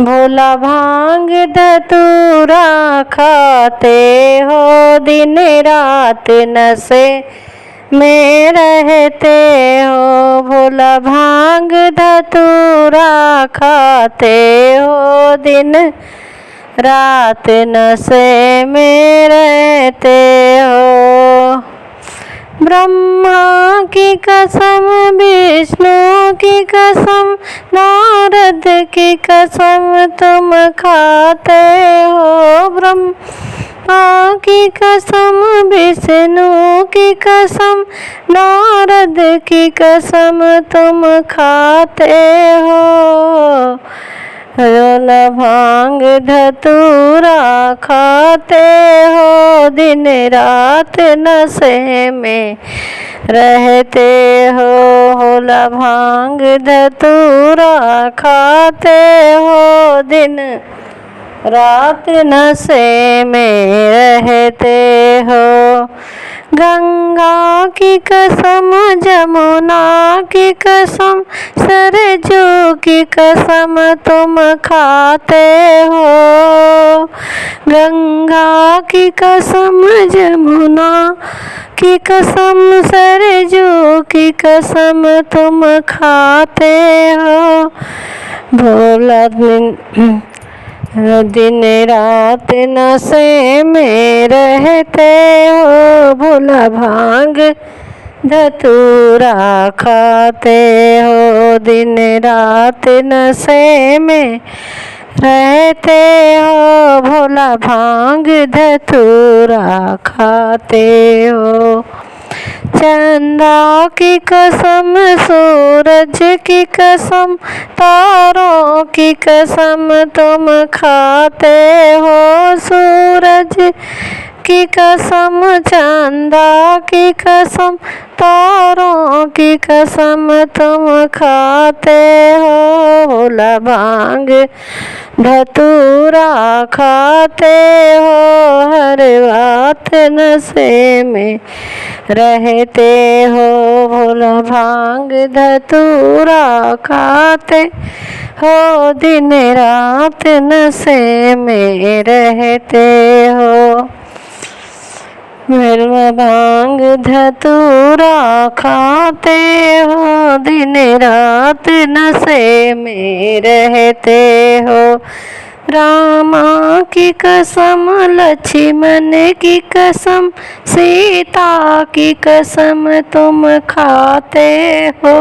भोला भांग धतूरा खाते हो, दिन रात नशे में रहते हो। भोला भांग धतूरा खाते हो, दिन रात नशे में रहते हो। ब्रह्मा की कसम, विष्णु की कसम, नारद की कसम तुम खाते हो। ब्रह्मा की कसम, विष्णु की कसम, नारद की कसम तुम खाते हो। भोला भांग धतूरा खाते हो, दिन रात नशे में रहते हो। भोला भांग धतूरा खाते हो, दिन रात नशे में रहते हो। गंगा की कसम, जमुना की कसम, सरजू की कसम तुम खाते हो। गंगा की कसम, जमुना की कसम, सरजू की कसम तुम खाते हो। भोला दिन रात नशे में रहते हो। भोला भांग धतूरा खाते हो, दिन रात नशे में रहते हो। भोला भांग धतूरा खाते हो। चंदा की कसम, सूरज की कसम, तारों की कसम तुम खाते हो। सूरज की कसम, चंदा की कसम, तारों की कसम तुम खाते हो। भोला भांग धतूरा खाते हो, हर रात नशे में रहते हो। भोला भांग धतूरा खाते हो, दिन रात नशे में रहते हो। भोला भांग धतूरा खाते हो, दिन रात नशे में रहते हो। रामा की कसम, लक्ष्मण की कसम, सीता की कसम तुम खाते हो।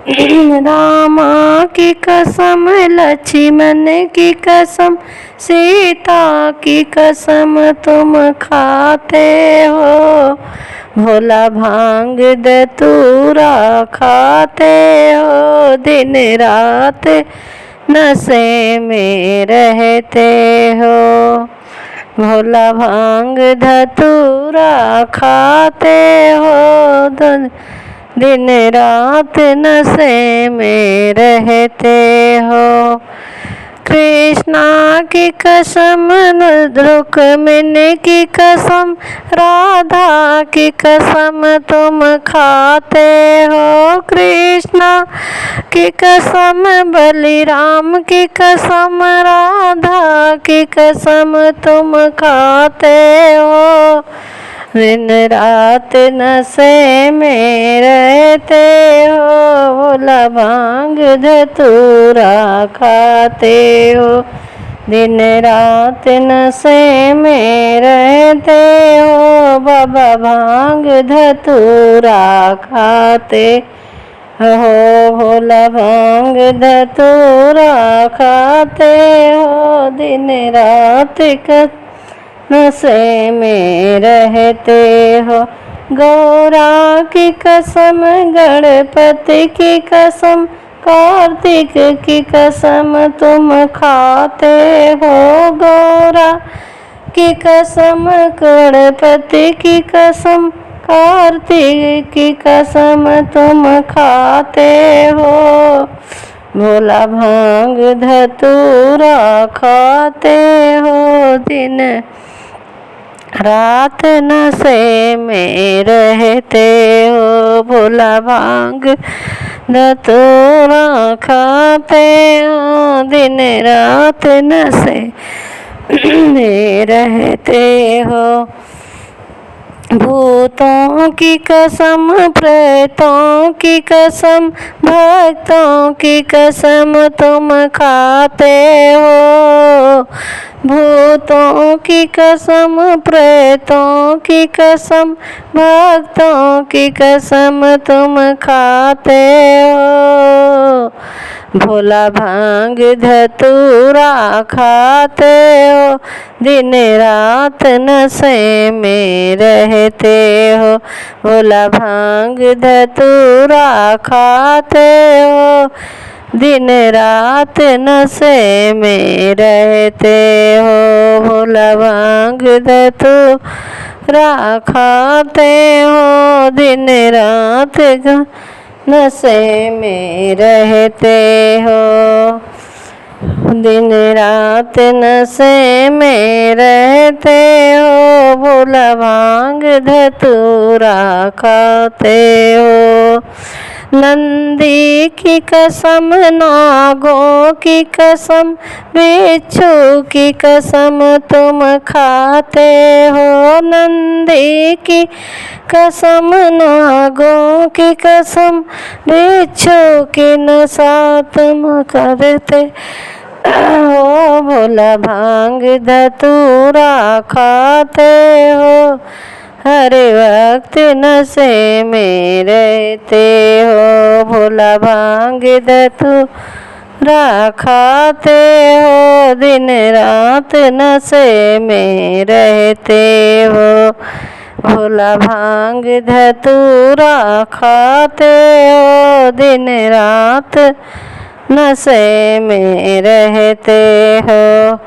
रामा की कसम, लक्ष्मण की कसम, सीता की कसम तुम खाते हो। भोला भांग धतूरा खाते हो, दिन रात नशे में रहते हो। भोला भांग धतूरा खाते हो, दिन रात नशे में रहते हो। कृष्णा की कसम, रुक्मिणी की कसम, राधा की कसम तुम खाते हो। कृष्णा की कसम, बलिराम की कसम, राधा की कसम तुम खाते हो। दिन रात नशे में रहते हो। भोला भांग धतूरा खाते हो, दिन रात नशे में रहते हो। बाबा भांग धतूरा खाते हो, भोला भांग धतूरा खाते हो, दिन रात नशे में रहते हो। गौरा की कसम, गणपति की कसम, कार्तिक की कसम तुम खाते हो। गौरा की कसम, गणपति की कसम, कार्तिक की कसम तुम खाते हो। भोला भांग धतूरा खाते हो, दिन रात नशे में रहते हो। भोला भांग धतूरा खाते हो, दिन रात नशे में रहते हो। भूतों की कसम, प्रेतों की कसम, भक्तों की कसम तुम खाते हो। भूतों की कसम, प्रेतों की कसम, भक्तों की कसम तुम खाते हो। भोला भांग धतूरा खाते हो, दिन रात नशे में रहते हो। भोला भांग धतूरा खाते हो, दिन रात नशे में रहते हो। भोला भांग धतूरा खाते हो, दिन रात नशे में रहते हो। दिन रात नशे में रहते हो, भोला भांग धतूरा खाते हो। नंदी की कसम, नागों की कसम, बिच्छू की कसम तुम खाते हो। नंदी की कसम, नागों की कसम, बिच्छू की नशा तुम करते हो। भोला भांग धतूरा खाते हो, हर वक्त नशे में रहते हो। भोला भांग धतूरा खाते हो, दिन रात नशे में रहते हो। भोला भांग धतूरा खाते हो, दिन रात नशे में रहते हो।